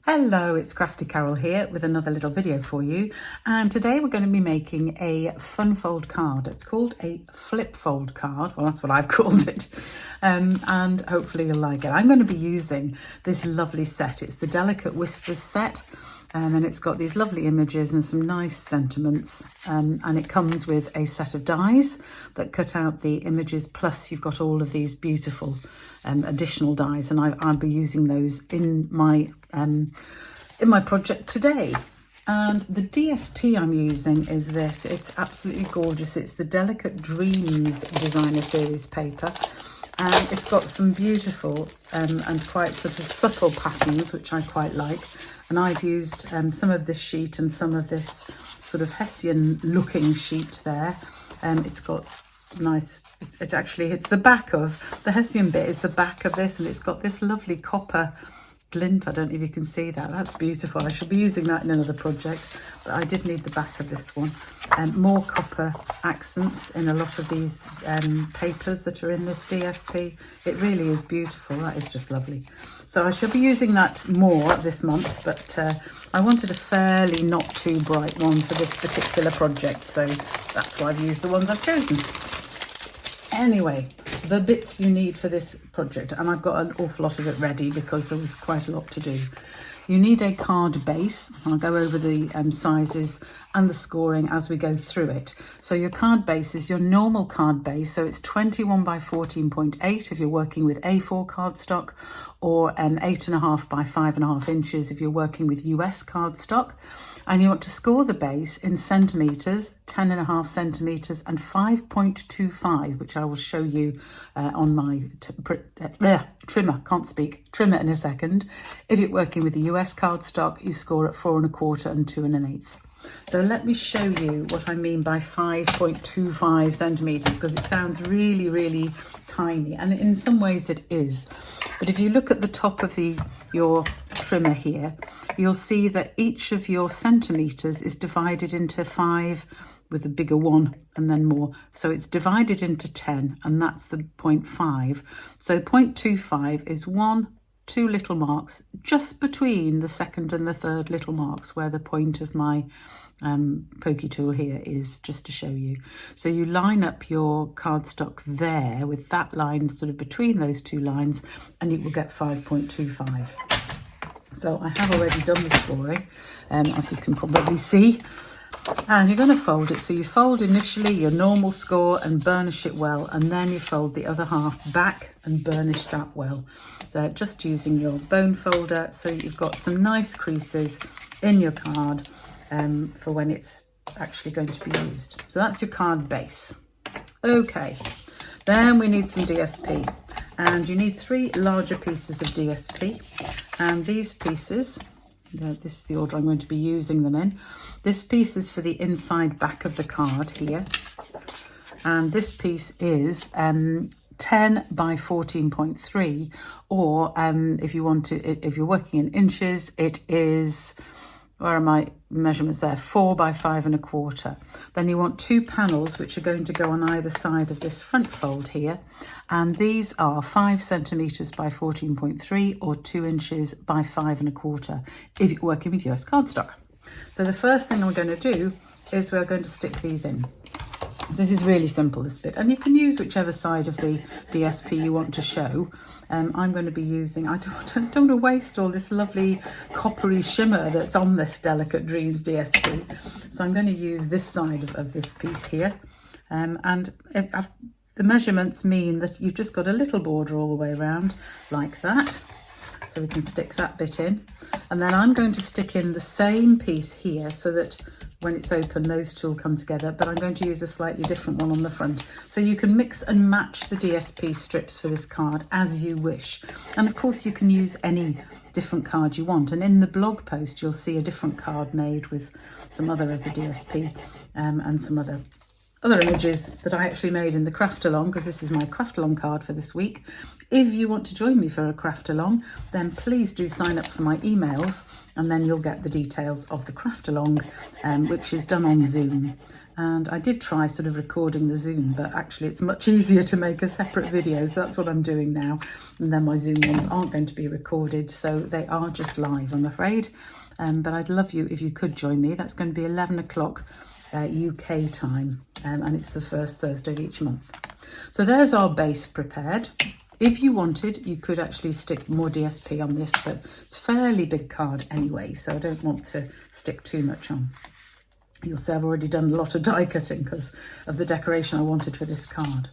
Hello, it's Crafty Carol here with another little video for you, and today we're going to be making a fun fold card. It's called a flip fold card. Well, that's what I've called it, and hopefully you'll like it. I'm going to be using this lovely set. It's the Delicate Whispers set, and it's got these lovely images and some nice sentiments, and it comes with a set of dies that cut out the images, plus you've got all of these beautiful additional dies, and I'll be using those in my project today. And the DSP I'm using is this. It's absolutely gorgeous. It's the Delicate Dreams Designer Series paper, and it's got some beautiful and quite sort of subtle patterns, which I quite like. And I've used some of this sheet and some of this sort of Hessian looking sheet there. It's got nice, it's the back of, the Hessian bit is the back of this, and it's got this lovely copper glint. I don't know if you can see that. That's beautiful. I should be using that in another project, but I did need the back of this one. More copper accents in a lot of these papers that are in this DSP. It really is beautiful. That is just lovely. So I shall be using that more this month, but I wanted a fairly not too bright one for this particular project, so that's why I've used the ones I've chosen. Anyway, the bits you need for this project, and I've got an awful lot of it ready because there was quite a lot to do. You need a card base. I'll go over the sizes and the scoring as we go through it. So your card base is your normal card base, so it's 21 by 14.8 if you're working with A4 cardstock, or 8.5 by 5.5 inches if you're working with US cardstock. And you want to score the base in centimetres, 10.5 centimetres and 5.25, which I will show you on my trimmer in a second. If you're working with the US cardstock, you score at 4.25 and 2 1/8. So let me show you what I mean by 5.25 centimetres, because it sounds really, really tiny, and in some ways it is. But if you look at the top of your trimmer here, you'll see that each of your centimetres is divided into 5 with a bigger one and then more. So it's divided into 10, and that's the 0.5. So 0.25 is 2 little marks just between the second and the third little marks, where the point of my pokey tool here is, just to show you. So you line up your cardstock there with that line sort of between those two lines, and you will get 5.25. So I have already done the scoring, as you can probably see. And you're going to fold it. So you fold initially your normal score and burnish it well, and then you fold the other half back and burnish that well. So just using your bone folder, so you've got some nice creases in your card for when it's actually going to be used. So that's your card base. Okay, then we need some DSP, and you need 3 larger pieces of DSP, and these pieces, this is the order I'm going to be using them in. This piece is for the inside back of the card here, and this piece is 10 by 14.3, or if you want to, if you're working in inches, it is, where are my measurements there, 4 by 5.25. Then you want 2 panels which are going to go on either side of this front fold here, and these are 5 centimetres by 14.3 or 2 inches by 5.25 if you're working with US cardstock. So the first thing we're going to do is we're going to stick these in. So this is really simple, this bit, and you can use whichever side of the DSP you want to show. I'm going to be using, I don't want to waste all this lovely coppery shimmer that's on this Delicate Dreams DSP. So I'm going to use this side of this piece here. The measurements mean that you've just got a little border all the way around like that. So we can stick that bit in. And then I'm going to stick in the same piece here, so that when it's open, those two will come together, but I'm going to use a slightly different one on the front. So you can mix and match the DSP strips for this card as you wish. And of course you can use any different card you want. And in the blog post, you'll see a different card made with some other of the DSP and some other images that I actually made in the craft along, because this is my craft along card for this week. If you want to join me for a craft along, then please do sign up for my emails, and then you'll get the details of the craft along, which is done on Zoom. And I did try sort of recording the Zoom, but actually it's much easier to make a separate video. So that's what I'm doing now. And then my Zoom ones aren't going to be recorded. So they are just live, I'm afraid. But I'd love you if you could join me. That's going to be 11 o'clock UK time. And it's the first Thursday of each month. So there's our base prepared. If you wanted, you could actually stick more DSP on this, but it's a fairly big card anyway. So I don't want to stick too much on. You'll see I've already done a lot of die cutting because of the decoration I wanted for this card.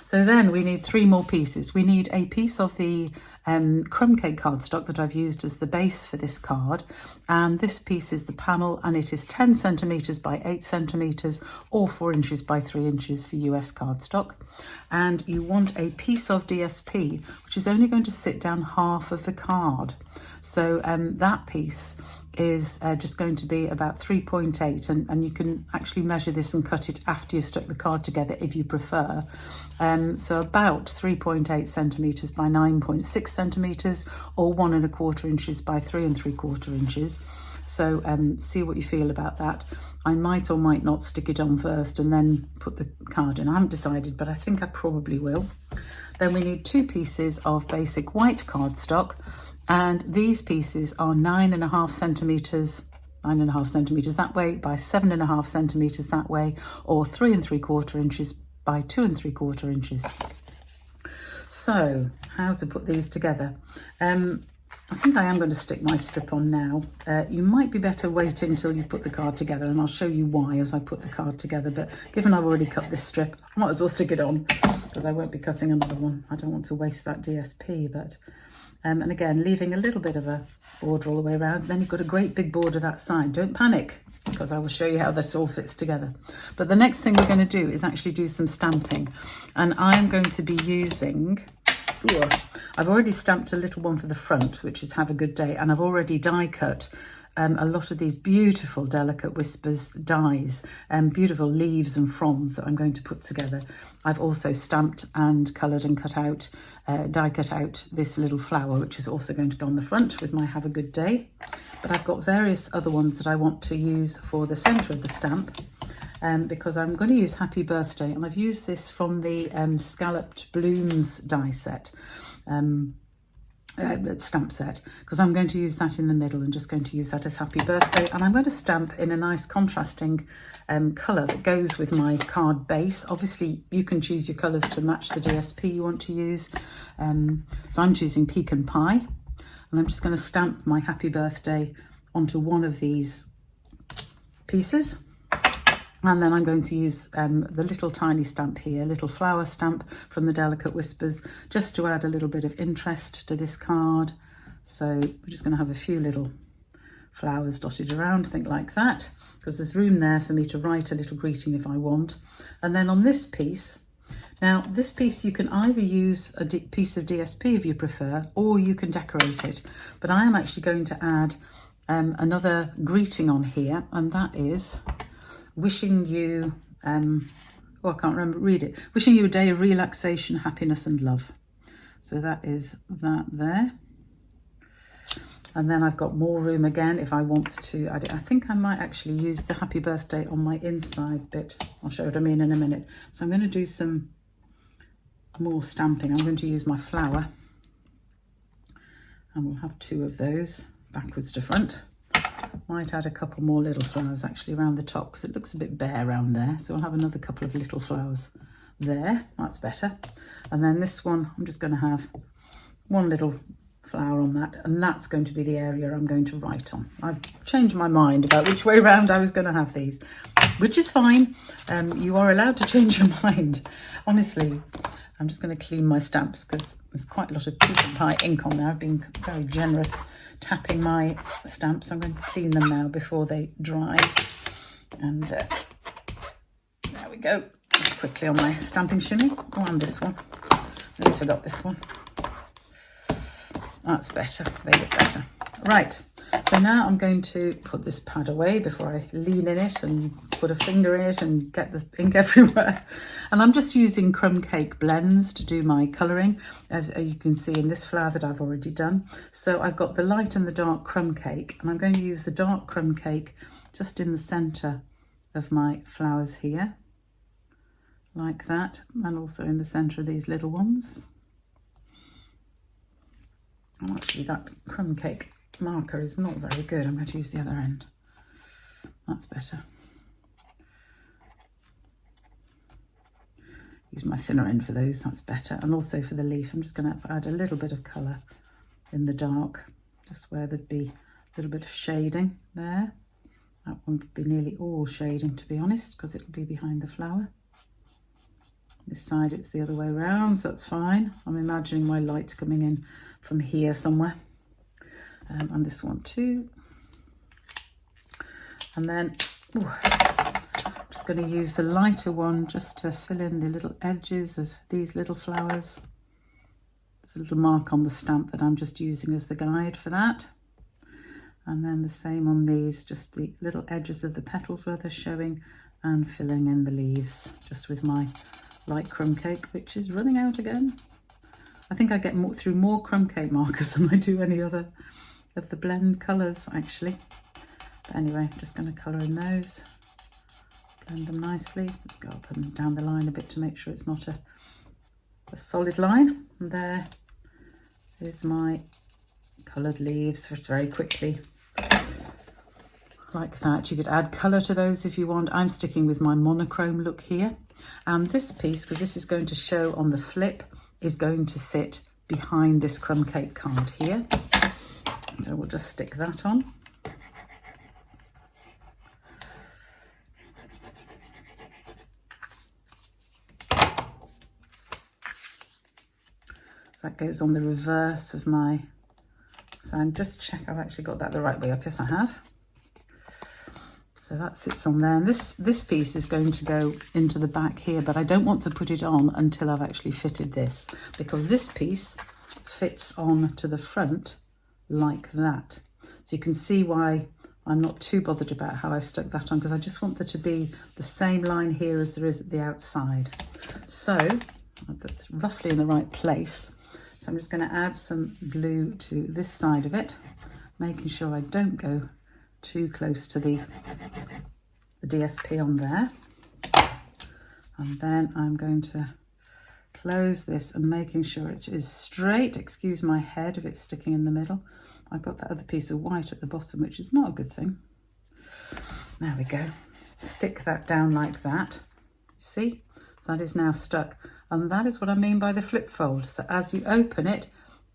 So then we need 3 more pieces. We need a piece of the crumb cake cardstock that I've used as the base for this card. And this piece is the panel, and it is 10 centimetres by 8 centimetres or 4 inches by 3 inches for US cardstock. And you want a piece of DSP, which is only going to sit down half of the card. So that piece is just going to be about 3.8, and you can actually measure this and cut it after you've stuck the card together if you prefer. So about 3.8 centimetres by 9.6 centimetres or 1 1/4 inches by 3 3/4 inches. So see what you feel about that. I might or might not stick it on first and then put the card in. I haven't decided, but I think I probably will. Then we need 2 pieces of basic white cardstock. And these pieces are 9.5 centimetres that way by 7.5 centimetres that way, or 3 3/4 inches by 2 3/4 inches. So how to put these together? I think I am going to stick my strip on now. You might be better waiting until you put the card together, and I'll show you why as I put the card together. But given I've already cut this strip, I might as well stick it on because I won't be cutting another one. I don't want to waste that DSP, but and again, leaving a little bit of a border all the way around. Then you've got a great big border that side. Don't panic, because I will show you how this all fits together. But the next thing we're going to do is actually do some stamping. And I'm going to be using, I've already stamped a little one for the front, which is Have a Good Day. And I've already die cut a lot of these beautiful Delicate Whispers dies and beautiful leaves and fronds that I'm going to put together. I've also stamped and coloured and cut out, die cut out this little flower, which is also going to go on the front with my Have a Good Day. But I've got various other ones that I want to use for the centre of the stamp, because I'm going to use Happy Birthday, and I've used this from the Scalloped Blooms die set. Stamp set, because I'm going to use that in the middle and just going to use that as Happy Birthday. And I'm going to stamp in a nice contrasting colour that goes with my card base. Obviously you can choose your colours to match the DSP you want to use. So I'm choosing Pecan Pie, and I'm just going to stamp my Happy Birthday onto one of these pieces. And then I'm going to use the little tiny stamp here, little flower stamp from the Delicate Whispers, just to add a little bit of interest to this card. So we're just going to have a few little flowers dotted around, think like that, because there's room there for me to write a little greeting if I want. And then on this piece, now this piece you can either use a piece of DSP if you prefer, or you can decorate it. But I am actually going to add another greeting on here, and that is wishing you, I can't remember, read it. Wishing you a day of relaxation, happiness and love. So that is that there. And then I've got more room again if I want to add it. I think I might actually use the Happy Birthday on my inside bit. I'll show what I mean in a minute. So I'm going to do some more stamping. I'm going to use my flower. And we'll have 2 of those, backwards to front. Might add a couple more little flowers actually around the top, because it looks a bit bare around there. So I'll have another couple of little flowers there. That's better. And then this one, I'm just going to have one little flower on that, and that's going to be the area I'm going to write on. I've changed my mind about which way round I was going to have these, which is fine. You are allowed to change your mind. Honestly, I'm just going to clean my stamps because there's quite a lot of Pecan Pie ink on there. I've been very generous tapping my stamps. I'm going to clean them now before they dry. And there we go. Just quickly on my stamping shimmy. Oh, and this one. I forgot this one. That's better. They look better. Right. So now I'm going to put this pad away before I lean in it and put a finger in it and get the ink everywhere. And I'm just using Crumb Cake blends to do my colouring, as you can see in this flower that I've already done. So I've got the light and the dark Crumb Cake, and I'm going to use the dark Crumb Cake just in the centre of my flowers here, like that, and also in the centre of these little ones. Oh, actually that crumb cake marker is not very good. I'm going to use the other end. That's better. Use my thinner end for those, that's better. And also for the leaf, I'm just going to add a little bit of colour in the dark, just where there'd be a little bit of shading there. That one would be nearly all shading, to be honest, because it'll be behind the flower. This side it's the other way around, so that's fine. I'm imagining my light coming in from here somewhere. And this one too. And then I'm just going to use the lighter one just to fill in the little edges of these little flowers. There's a little mark on the stamp that I'm just using as the guide for that. And then the same on these, just the little edges of the petals where they're showing, and filling in the leaves just with my light crumb cake, which is running out again. I think I get through more crumb cake markers than I do any other of the blend colours actually. But anyway, I'm just going to colour in those, blend them nicely. Let's go up and down the line a bit to make sure it's not a solid line. And there is my coloured leaves very quickly. Like that. You could add colour to those if you want. I'm sticking with my monochrome look here. And this piece, because this is going to show on the flip, is going to sit behind this crumb cake card here. So we'll just stick that on. So that goes on the reverse of my... So I'm just checking I've actually got that the right way up. Yes, I have. So that sits on there, and this piece is going to go into the back here, but I don't want to put it on until I've actually fitted this, because this piece fits on to the front like that. So you can see why I'm not too bothered about how I stuck that on, because I just want there to be the same line here as there is at the outside. So that's roughly in the right place. So I'm just going to add some glue to this side of it, making sure I don't go too close to the DSP on there. And then I'm going to close this and making sure it is straight. Excuse my head if it's sticking in the middle. I've got that other piece of white at the bottom, which is not a good thing. There we go. Stick that down like that. See? So that is now stuck. And that is what I mean by the flip fold. So as you open it,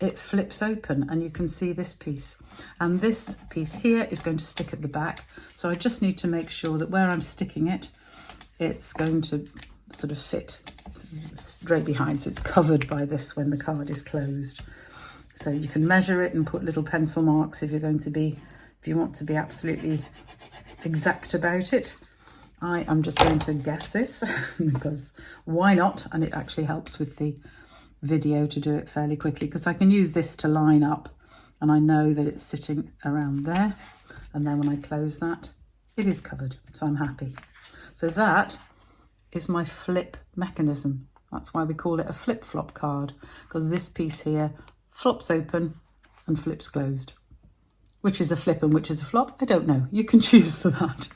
it flips open and you can see this piece. And this piece here is going to stick at the back. So I just need to make sure that where I'm sticking it, it's going to sort of fit straight behind. So it's covered by this when the card is closed. So you can measure it and put little pencil marks if you want to be absolutely exact about it. I am just going to guess this because why not? And it actually helps with the video to do it fairly quickly, because I can use this to line up and I know that it's sitting around there, and then when I close that it is covered, so I'm happy. So that is my flip mechanism. That's why we call it a flip-flop card, because this piece here flops open and flips closed. Which is a flip and which is a flop, I don't know. You can choose for that.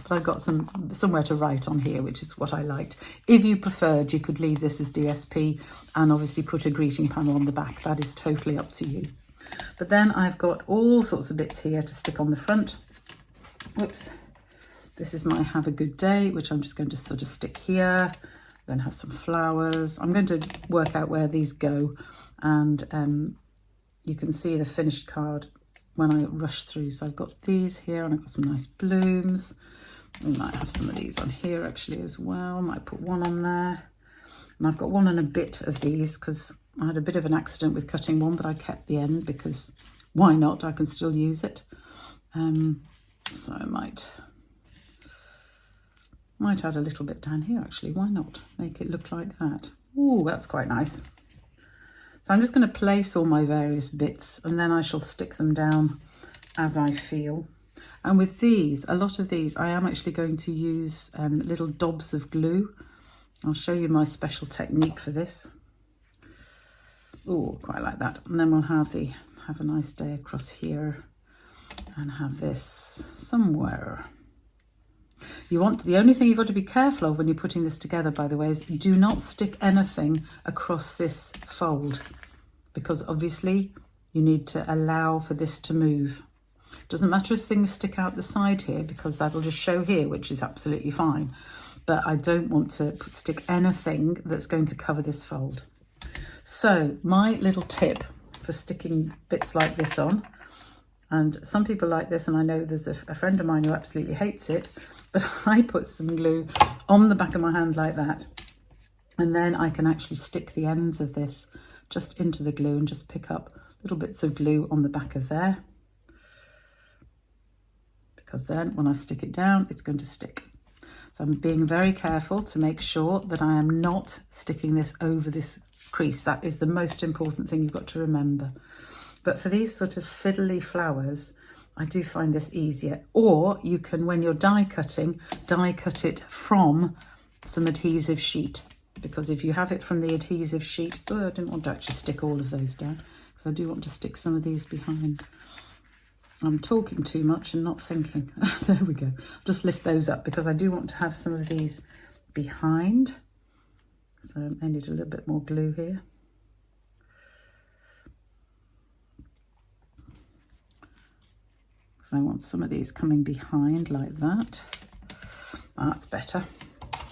But I've got somewhere to write on here, which is what I liked. If you preferred, you could leave this as DSP and obviously put a greeting panel on the back. That is totally up to you. But then I've got all sorts of bits here to stick on the front. Whoops. This is my Have a Good Day, which I'm just going to sort of stick here. I'm going to have some flowers. I'm going to work out where these go. And you can see the finished card when I rush through. So I've got these here and I've got some nice blooms. We might have some of these on here actually as well. Might put one on there. And I've got one and a bit of these because I had a bit of an accident with cutting one, but I kept the end because why not? I can still use it. So I might add a little bit down here actually. Why not? Make it look like that. Ooh, that's quite nice. So I'm just going to place all my various bits and then I shall stick them down as I feel. And with these, a lot of these, I am actually going to use little dobs of glue. I'll show you my special technique for this. Oh, quite like that. And then we'll have a nice day across here and have this somewhere. The only thing you've got to be careful of when you're putting this together, by the way, is do not stick anything across this fold, because obviously you need to allow for this to move. Doesn't matter if things stick out the side here, because that'll just show here, which is absolutely fine. But I don't want to stick anything that's going to cover this fold. So my little tip for sticking bits like this on, and some people like this, and I know there's a friend of mine who absolutely hates it, but I put some glue on the back of my hand like that, and then I can actually stick the ends of this just into the glue and just pick up little bits of glue on the back of there, because then when I stick it down, it's going to stick. So I'm being very careful to make sure that I am not sticking this over this crease. That is the most important thing you've got to remember. But for these sort of fiddly flowers, I do find this easier. Or you can, when you're die cut it from some adhesive sheet. Because if you have it from the adhesive sheet, I didn't want to actually stick all of those down, because I do want to stick some of these behind. I'm talking too much and not thinking. There we go. Just lift those up, because I do want to have some of these behind. So I need a little bit more glue here. So I want some of these coming behind like that. That's better.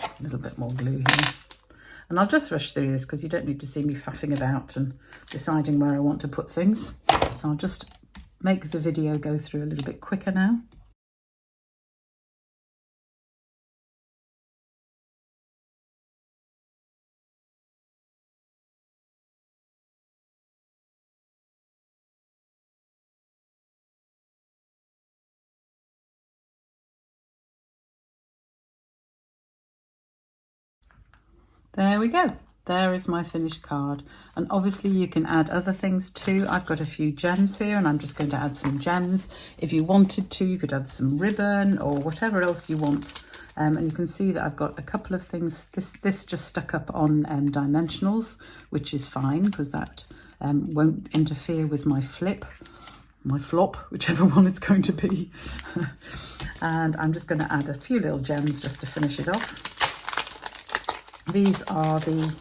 A little bit more glue here. And I'll just rush through this, because you don't need to see me faffing about and deciding where I want to put things. So I'll just make the video go through a little bit quicker now. There we go. There is my finished card. And obviously you can add other things too. I've got a few gems here, and I'm just going to add some gems. If you wanted to, you could add some ribbon or whatever else you want. And you can see that I've got a couple of things. This just stuck up on dimensionals, which is fine, because that won't interfere with my flop, whichever one it's going to be. And I'm just going to add a few little gems just to finish it off. These are the,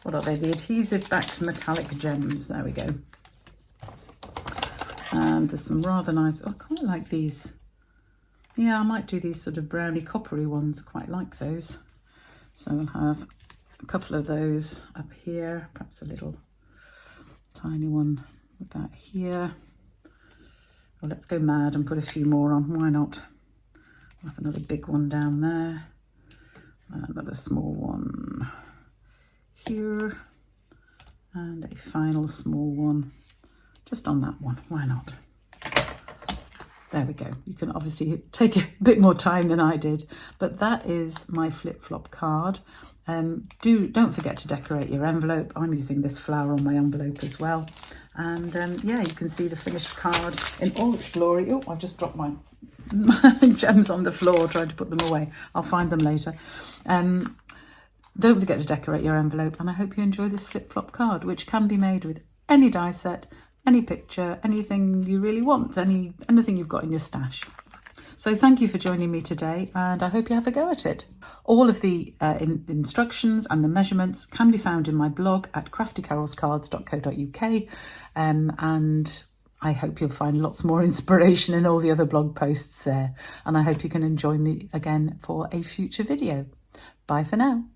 what are they? The adhesive backed metallic gems. There we go. And there's some rather nice, oh, I quite like these. Yeah, I might do these sort of browny coppery ones. I quite like those. So we'll have a couple of those up here, perhaps a little tiny one about here. Well, let's go mad and put a few more on. Why not? I'll have another big one down there. Another small one here, and a final small one just on that one. Why not? There we go. You can obviously take a bit more time than I did, but that is my flip-flop card. Don't forget to decorate your envelope. I'm using this flower on my envelope as well. And yeah, you can see the finished card in all its glory. Oh, I've just dropped my gems on the floor, trying to put them away. I'll find them later. Don't forget to decorate your envelope, and I hope you enjoy this flip-flop card, which can be made with any die set, any picture, anything you really want, anything you've got in your stash. So thank you for joining me today, and I hope you have a go at it. All of the instructions and the measurements can be found in my blog at craftycarolscards.co.uk, and I hope you'll find lots more inspiration in all the other blog posts there. And I hope you can join me again for a future video. Bye for now.